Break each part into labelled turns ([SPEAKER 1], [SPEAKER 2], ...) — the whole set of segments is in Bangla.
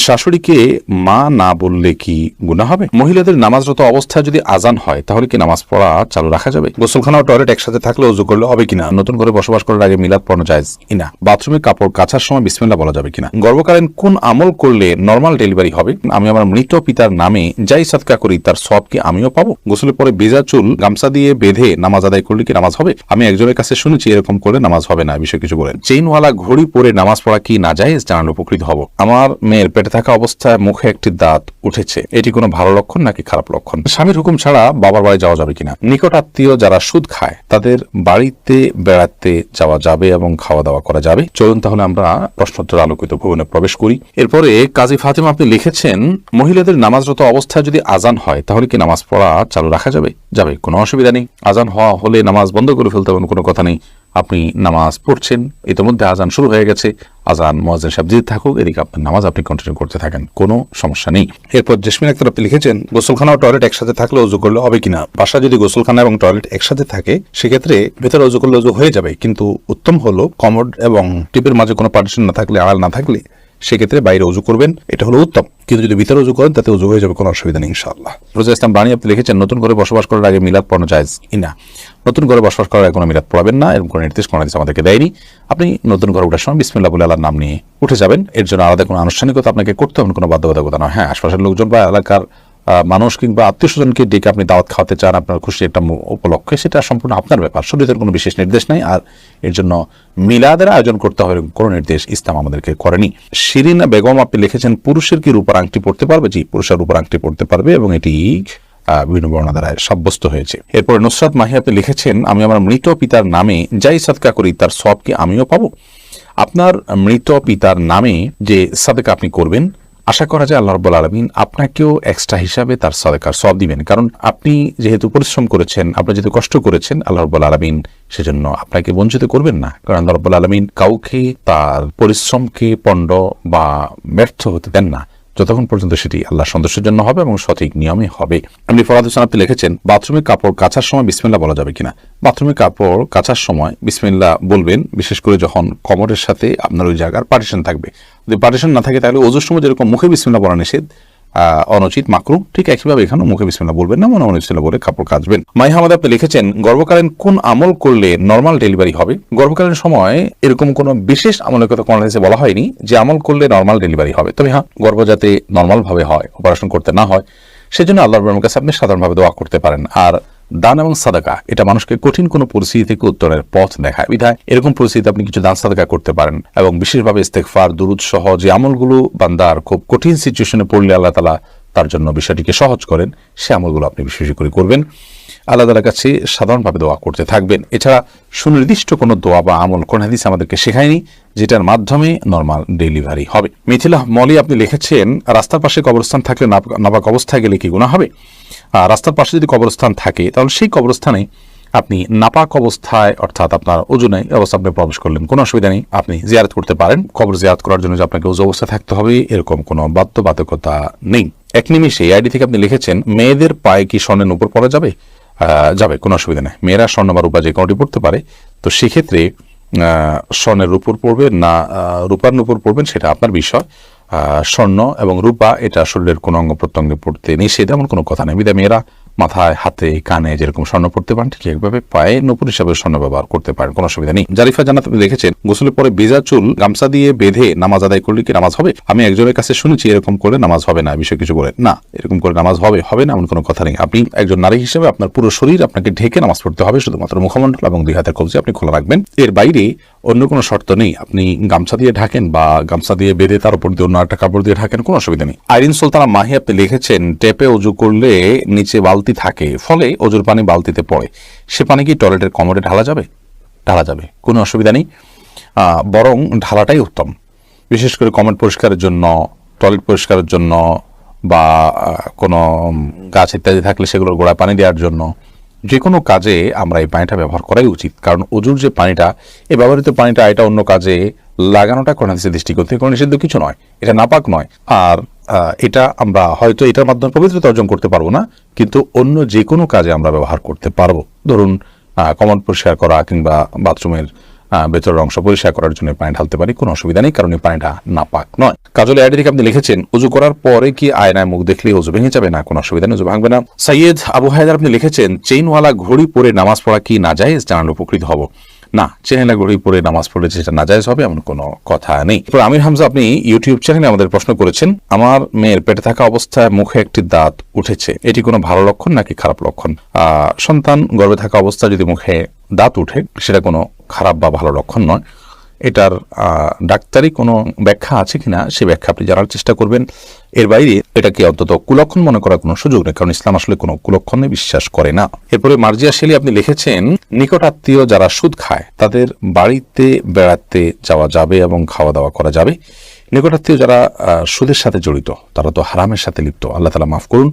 [SPEAKER 1] শাশুড়িকে মা না বললে কি গুনাহ হবে? মহিলাদের নামাজরত অবস্থায় যদি আজান হয় তাহলে কি নামাজ পড়া চালু রাখা যাবে? গোসলখানা ও টয়লেট একসাথে থাকলে ওযু করলে হবে কিনা? নতুন করে বসবাস করার আগে মিলাদ পড়ানো জায়েজ কিনা? বাথরুমে কাপড় কাচার সময় বিসমিল্লাহ বলা যাবে কিনা? গর্ভকালীন কোন আমল করলে নরমাল ডেলিভারি হবে? আমি আমার মৃত পিতার নামে যাই সাদকা করি তার সওয়াব কি আমিও পাবো? গোসলের পরে ভেজা চুল গামছা দিয়ে বেঁধে নামাজ আদায় করলে কি নামাজ হবে? আমি একজনের কাছে শুনেছি এরকম করলে নামাজ হবে না, বিষয় কিছু বলেন। চেইনওয়ালা ঘড়ি পরে নামাজ পড়া কি নাজায়েজ? জানালে উপকৃত হব। আমার মেয়ের পেটে থাকা অবস্থায় মুখে একটি দাঁত উঠেছে, এটি কোনো ভালো লক্ষণ নাকি খারাপ লক্ষণ? স্বামীর হুকুম ছাড়া বাবার বাড়ি যাওয়া যাবে কিনা? নিকট আত্মীয় যারা সুদ খায় তাদের বাড়িতে বেড়াতে যাওয়া যাবে এবং খাওয়া দাওয়া করা যাবে? চলুন তাহলে আমরা প্রশ্নোত্তর আলোকিত ভবনে প্রবেশ করি। এরপরে কাজী ফাতেমা আপনি লিখেছেন, মহিলাদের নামাজরত অবস্থায় যদি আজান হয় তাহলে কি নামাজ পড়া চালু রাখা যাবে? যাবে, কোনো অসুবিধা নেই। আজান হওয়া হলে নামাজ বন্ধ করে ফেলতে হবে, কোনো কথা নেই। আপনি নামাজ পড়ছেন, ইতিমধ্যে আজান শুরু হয়ে গেছে, আজান মুয়াজ্জিন সাহেব জিদ থাকুক, এদিকে আপনার নামাজ আপনি কন্টিনিউ করতে থাকেন, কোনো সমস্যা নেই। এরপর জেসমিন আক্তার আপনি লিখেছেন, গোসলখানা ও টয়লেট একসাথে থাকলে ওযু করলে হবে কিনা? বাসা যদি গোসলখানা এবং টয়লেট একসাথে থাকে সেক্ষেত্রে ভেতরে ওযু করলে ওযু হয়ে যাবে, কিন্তু উত্তম হলো কমোড এবং টিপের মাঝে কোনো পার্টিশন না থাকলে, আড়াল না থাকলে সেক্ষেত্রে বাইরে ওযু করবেন, এটা হলো উত্তম। কিন্তু যদি ভিতরে ওযু করেন তাতে ওযু হয়ে যাবে, কোনো অসুবিধা নেই ইনশাআল্লাহ। রোজা ইসলাম বাণী আপনি লিখেছেন, নতুন করে বসবাস করার আগে মিলাদ পড়ানো জায়েজ কিনা? নতুন করে বসবাস করার আগে কোনো মিলাদ পড়াবেন না, এরকম কোনো নির্দেশ কোনো হাদিস আমাদেরকে দেয়নি। আপনি নতুন ঘরে ওঠার সময় বিসমিল্লাহ বলে আল্লাহর নাম নিয়ে উঠে যাবেন, এর জন্য আলাদা কোনো আনুষ্ঠানিকতা আপনাকে করতে হবে, কোনো বাধ্যবাধকতা নয়। হ্যাঁ, আশপাশের লোকজন বা এলাকার মানুষ কিংবা আত্মীয় স্বজনকে ডেকে আপনি দাওয়াত খাওয়াতে চান আপনার খুশি একটা উপলক্ষে, সেটা সম্পূর্ণ আপনার ব্যাপার, শরীয়তের কোনো বিশেষ নির্দেশ নাই। আর এর জন্য মিলাদের আয়োজন করতে হবে কোনো নির্দেশ ইসলাম আমাদেরকে করেনি। শিরিনা বেগম আপনি লিখেছেন, পুরুষের কি রূপার আংটি পড়তে পারবে? জি, পুরুষের রূপার আংটি পড়তে পারবে এবং এটি বিভিন্ন বর্ণনা দ্বারা সাব্যস্ত হয়েছে। এরপরে নুসরাত মাহি আপনি লিখেছেন, আমি আমার মৃত পিতার নামে যাই সাদকা করি তার সওয়াব কি আমিও পাবো? আপনার মৃত পিতার নামে যে সাদকা আপনি করবেন, আশা করা যায় আল্লাহ রাব্বুল আলামিন আপনাকেও এক্সট্রা হিসাবে তার সাদকার সওয়াব দিবেন, কারণ আপনি যেহেতু পরিশ্রম করেছেন, আপনি যেহেতু কষ্ট করেছেন, আল্লাহ রাব্বুল আলামিন সেজন্য আপনাকে বঞ্চিত করবেন না, কারণ আল্লাহ রাব্বুল আলামিন কাউকে তার পরিশ্রমকে পণ্ড বা ব্যর্থ হতে দেন না যতক্ষণ পর্যন্ত সেটি আল্লাহ সন্তোষের জন্য হবে এবং সঠিক নিয়মে হবে। আপনি ফরাদ হোসেন আপনি লিখেছেন, বাথরুমে কাপড় কাচার সময় বিসমিল্লাহ বলা যাবে কিনা? বাথরুমে কাপড় কাচার সময় বিসমিল্লাহ বলবেন, বিশেষ করে যখন কমরের সাথে আপনার ওই জায়গার পার্টিশন থাকবে। যদি পার্টিশন না থাকে তাহলে ওযুর সময় যেরকম মুখে বিসমিল্লাহ বলা নিষেধ, অনুচিত, মাকরুহ, ঠিক একইভাবে এখানেও মুখে বিসমিল্লাহ বলবেন না, মনে মনে বিসমিল্লাহ বলে কাপড় কাচবেন। মাই হামাদ আপনি লিখেছেন, গর্ভকালীন কোন আমল করলে নরমাল ডেলিভারি হবে? গর্ভকালীন সময় এরকম কোনো বিশেষ আমলের কথা কোন হাদিসে বলা হয়নি যে আমল করলে নরমাল ডেলিভারি হবে। তবে হ্যাঁ, গর্ভ যাতে নরমাল ভাবে হয়, অপারেশন করতে না হয়, সেজন্য আল্লাহর রহমতের কাছে আপনি সাধারণভাবে দোয়া করতে পারেন। আর দান এবং সাদাকা এটা মানুষকে কঠিন কোনো পরিস্থিতি থেকে উত্তরের পথ দেখায়, বিধায় এরকম পরিস্থিতিতে আপনি কিছু দান সাদাকা করতে পারেন এবং বিশেষভাবে ইস্তেগফার, দুরূদ সহ যে আমলগুলো বান্দার খুব কঠিন সিচুয়েশনে পড়লে আল্লাহ তাআলা তার জন্য বিষয়টিকে সহজ করেন, সে আমলগুলো আপনি বেশি বেশি করে করবেন। আল্লাহ তাআলার কাছে সাধারণভাবে দোয়া করতে থাকবেন। এছাড়া সুনির্দিষ্ট কোনো দোয়া বা আমল কোন হাদিস আমাদেরকে শেখায়নি যেটার মাধ্যমে নরমাল ডেলিভারি হবে। মিথিলা মলি আপনি লিখেছেন, রাস্তার পাশে কবরস্থান থাকলে নাপাক অবস্থায় গেলে কি গুনাহ হবে? রাস্তার পাশে যদি কবরস্থান থাকে তাহলে সেই কবরস্থানে আপনি নাপাক অবস্থায়, অর্থাৎ আপনার ওযু নাই অবস্থা আপনি প্রবেশ করলেন, কোনো অসুবিধা নেই, আপনি জিয়ারত করতে পারেন। কবর জিয়ারত করার জন্য যে আপনাকে ওযু অবস্থায় থাকতে হবে এরকম কোনো বাধ্যবাধকতা নেই। এক নিমিষে আইডি থেকে আপনি লিখেছেন, মেয়েদের পায়ে কি স্বর্ণের উপর পরা যাবে? যাবে, কোনো অসুবিধা নেই। মেয়েরা স্বর্ণ বা রূপা যে কোনোটি পড়তে পারে, তো সেক্ষেত্রে স্বর্ণের উপর পড়বেন না রূপার উপর পড়বেন সেটা আপনার বিষয়। স্বর্ণ এবং রূপা এটা শরীরের কোনো অঙ্গ প্রত্যঙ্গে পড়তে নিষেধ, এমন কোনো কথা নেই। বিধায় মেয়েরা মাথায়, হাতে, কানে যেরকম স্বর্ণ পড়তে পারেন ঠিক একভাবে পায়ে নূপুর হিসাবে স্বর্ণ ব্যবহার করতে পারেন, কোনো অসুবিধা নেই। জারিফা জান্নাত আপনি দেখেছেন, গোসলের পরে ভেজা চুল গামছা দিয়ে বেঁধে নামাজ আদায় করলে কি নামাজ হবে? আমি একজনের কাছে শুনেছি এরকম করে নামাজ হবে না, বিষয় কিছু বলেন না, এরকম করে নামাজ হবে না এমন কোনো কথা নেই। আপনি একজন নারী হিসেবে আপনার পুরো শরীর আপনাকে ঢেকে নামাজ পড়তে হবে, শুধুমাত্র মুখমণ্ডল এবং দুই হাতের কবজি আপনি খোলা রাখবেন, এর বাইরে অন্য কোনো শর্ত নেই। আপনি গামছা দিয়ে ঢাকেন বা গামছা দিয়ে বেঁধে তার উপর দিয়ে অন্য একটা কাপড় দিয়ে ঢাকেন, কোনো অসুবিধা নেই। আইরিন সুলতানা মাহি আপনি লিখেছেন, টেপে ওযু করলে নিচে বালতি থাকে, ফলে ওযুর পানি বালতিতে পড়ে, সে পানি কি টয়লেটের কমোডে ঢালা যাবে? ঢালা যাবে, কোনো অসুবিধা নেই, বরং ঢালাটাই উত্তম। বিশেষ করে কমোড পরিষ্কারের জন্য, টয়লেট পরিষ্কারের জন্য বা কোনো গাছ ইত্যাদি থাকলে সেগুলোর গোড়ায় পানি দেওয়ার জন্য, যে কোনো কাজে আমরা এই পানিটা ব্যবহার করাই উচিত। কারণ ওযুর যে পানিটা, এই ব্যবহৃত পানিটা এটা অন্য কাজে লাগানোটা কোন হাদিসের দৃষ্টিকোণ থেকে কোনো নিষিদ্ধ কিছু নয়, এটা নাপাক নয়। আর এটা আমরা হয়তো এটার মাধ্যমে পবিত্রতা অর্জন করতে পারবো না, কিন্তু অন্য যে কোনো কাজে আমরা ব্যবহার করতে পারবো। ধরুন কমোড পরিষ্কার করা কিংবা বাথরুমের ভেতরের অংশ পরিষ্কার করার জন্য পানি ঢালতে পারি, কোনো অসুবিধা নেই, কারণ এই পানিটা নাপাক নয়। কাজল আইডি থেকে আপনি লিখেছেন, উজু করার পরে কি আয়নায় মুখ দেখলে উজু ভেঙে যাবে? না, কোনো অসুবিধা নেই, উজু ভাঙবে না। সৈয়দ আবু হায়দার আপনি লিখেছেন, চেইনওয়ালা ঘড়ি পরে নামাজ পড়া কি নাজায়েজ? জানালে উপকৃত হব। না, চেইনওয়ালা ঘড়ি পরে নামাজ পড়লে যেটা নাজায়েজ হবে এমন কোনো কথা নেই। আমির হামজা আপনি ইউটিউব চ্যানেলে আমাদের প্রশ্ন করেছেন, আমার মেয়ের পেটে থাকা অবস্থায় মুখে একটি দাঁত উঠেছে, এটি কোনো ভালো লক্ষণ নাকি খারাপ লক্ষণ? সন্তান গর্ভে থাকা অবস্থায় যদি মুখে দাঁত উঠে সেটা কোনো খারাপ বা ভালো লক্ষণ নয়। এটার ডাক্তারি কোনো ব্যাখ্যা আছে কিনা সে ব্যাখ্যা আপনি জানার চেষ্টা করবেন। এর বাইরে এটাকে অন্তত কুলক্ষণ মনে করার কোনো সুযোগ নেই, কারণ ইসলাম আসলে কোনো কুলক্ষণে বিশ্বাস করে না। এরপরে মার্জিয়া শেলি আপনি লিখেছেন, নিকট আত্মীয় যারা সুদ খায় তাদের বাড়িতে বেড়াতে যাওয়া যাবে এবং খাওয়া দাওয়া করা যাবে। নিকট আত্মীয় যারা সুদের সাথে জড়িত তারা তো হারামের সাথে লিপ্ত, আল্লাহ তাআলা মাফ করুন।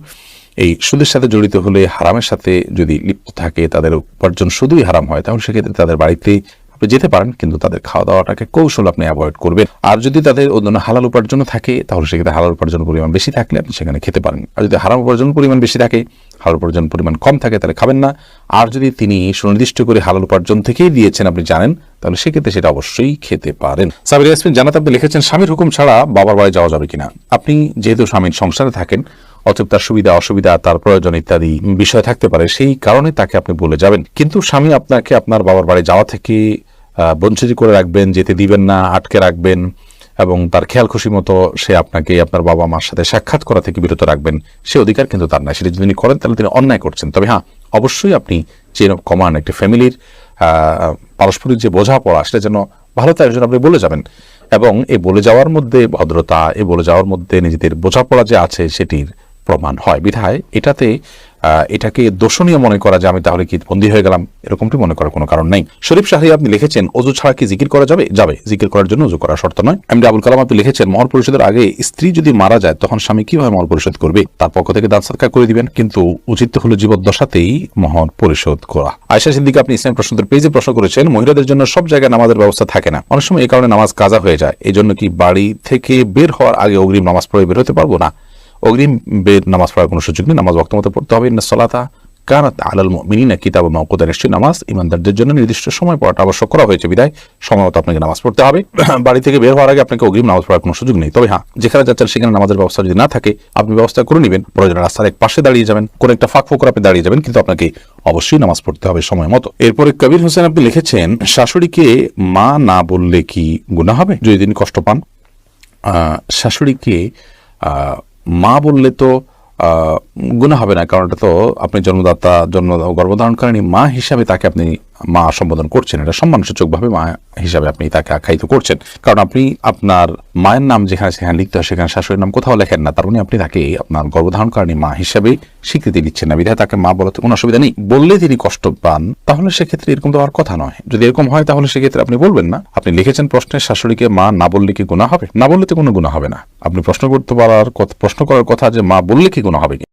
[SPEAKER 1] এই সুদের সাথে জড়িত হলে, হারামের সাথে যদি লিপ্ত থাকে, তাদের উপার্জন শুধুই হারাম হয়, তাহলে সেক্ষেত্রে তাদের বাড়িতে আপনি যেতে পারেন, কিন্তু তাদের খাওয়া দাওয়াটাকে কৌশল আপনি অ্যাভয়েড করবেন। আর যদি তাদের অন্য হালাল উপার্জন থাকে তাহলে সেক্ষেত্রে হালাল উপার্জন পরিমাণ বেশি থাকলে আপনি সেখানে খেতে পারেন। আর যদি হারাম উপার্জন পরিমাণ বেশি থাকে, হালাল উপার্জন পরিমাণ কম থাকে, তাহলে খাবেন না। আর যদি তিনি সুনির্দিষ্ট করে হালাল উপার্জন থেকেই দিয়েছেন আপনি জানেন, তাহলে সেক্ষেত্রে সেটা অবশ্যই খেতে পারেন। সাবির ইয়াসমিন জানাতে আপনি লিখেছেন, স্বামীর হুকুম ছাড়া বাবার বাড়ি যাওয়া যাবে কিনা? আপনি যেহেতু স্বামীর সংসারে থাকেন, অতএব তার সুবিধা অসুবিধা, তার প্রয়োজন ইত্যাদি বিষয় থাকতে পারে, সেই কারণে তাকে আপনি বলে যাবেন। কিন্তু স্বামী আপনাকে আপনার বাবার বাড়ি যাওয়া থেকে বঞ্চিত করে রাখবেন, যেতে দিবেন না, আটকে রাখবেন এবং তার খেয়াল খুশি মতো সে আপনাকে আপনার বাবা মার সাথে সাক্ষাৎ করা থেকে বিরত রাখবেন, সে অধিকার কিন্তু তার নাই। সেটা যদি তিনি করেন তাহলে তিনি অন্যায় করছেন। তবে হ্যাঁ, অবশ্যই আপনি চেইন অফ কমান্ড, একটি ফ্যামিলির পারস্পরিক যে বোঝাপড়া সেটা যেন ভালো তার জন্য আপনি বলে যাবেন, এবং এই বলে যাওয়ার মধ্যে ভদ্রতা, এই বলে যাওয়ার মধ্যে নিজেদের বোঝাপড়া যে আছে সেটির প্রমাণ হয়। বিধায় এটাকে দোষণীয় মনে করা যে আমি তাহলে কি বন্দী হয়ে গেলাম, এরকমটি মনে করার কোনো কারণ নেই। শরীফ শাহরি আপনি লিখেছেন, অজু ছাড়া কি জিকির করা যাবে? যাবে, জিকির করার জন্য অজু করা শর্ত নয়। এমডি আবুল কালাম আপনি লিখেছেন, মহর পরিশোধের আগে স্ত্রী যদি মারা যায় তখন স্বামী কিভাবে মহর পরিশোধ করবে? তার পক্ষ থেকে দান সদকা করে দিবেন, কিন্তু উচিত হলো জীবদ্দশাতেই মহর পরিশোধ করা। আয়েশা সিদ্দিকা আপনি ইসলাম প্রশ্নোত্তর পেজে প্রশ্ন করেছেন, মহিলাদের জন্য সব জায়গায় নামাজের ব্যবস্থা থাকে না, অনেক সময় এই কারণে নামাজ কাজা হয়ে যায়, এই জন্য কি বাড়ি থেকে বের হওয়ার আগে অগ্রিম নামাজ পড়ে বের হতে পারবো? না, অগ্রিম বের নামাজ পড়ার কোনো সুযোগ নেই। নামাজ ওয়াক্ত মতো পড়তে হবে। ইন্না সলাতা কানাত আলাল মুমিনিনা কিতাবাম মাওকুতা, নিশ্চয়ই নামাজ ইমানদারদের জন্য নির্দিষ্ট সময় পড়াটা আবশ্যক করা হয়েছে, বিধায় সময় মতো আপনাকে নামাজ পড়তে হবে। বাড়ি থেকে বের হওয়ার আগে আপনাকে অগ্রিম নামাজ পড়ার কোনো সুযোগ নেই। তবে হ্যাঁ, যেখানে যাচ্ছেন সেখানে নামাজের ব্যবস্থা যদি না থাকে আপনি ব্যবস্থা করে নেবেন, প্রয়োজনে রাস্তার এক পাশে দাঁড়িয়ে যাবেন, কোন একটা ফাঁক ফোকর আপনি দাঁড়িয়ে যাবেন, কিন্তু আপনাকে অবশ্যই নামাজ পড়তে হবে সময় মতো। এরপরে কবির হোসেন আপনি লিখেছেন, শাশুড়িকে মা না বললে কি গুনাহ হবে যদি তিনি কষ্ট পান? শাশুড়িকে মা বললে তো গুনাহ হবে না, কারণ এটা তো আপনি গর্ভধারণকারিণী মা হিসাবে তাকে আপনি মা সম্বোধন করছেন, এটা সম্মানসূচকভাবে মা হিসাবে আপনি তাকে আখ্যায়িত করছেন। কারণ আপনি আপনার মায়ের নাম যেখানে সেখানে লিখতে হয়, সেখানে শাশুড়ির নাম কোথাও লেখেন না, তার মানে আপনি তাকে আপনার গর্ভধারণকারিণী মা হিসাবে স্বীকৃতি দিচ্ছেন না, বিধায় তাকে মা বলতে কোনো অসুবিধা নেই। বললে তিনি কষ্ট পান তাহলে সেক্ষেত্রে এরকম তো আর কথা নয়। যদি এরকম হয় তাহলে সেক্ষেত্রে আপনি বলবেন না। আপনি লিখেছেন প্রশ্নে, শাশুড়িকে মা না বললে কি গুনাহ হবে? না বললে তো কোনো গুনাহ হবে না। আপনি প্রশ্ন করার কথা যে মা বললে কি গুনাহ হবে কিনা,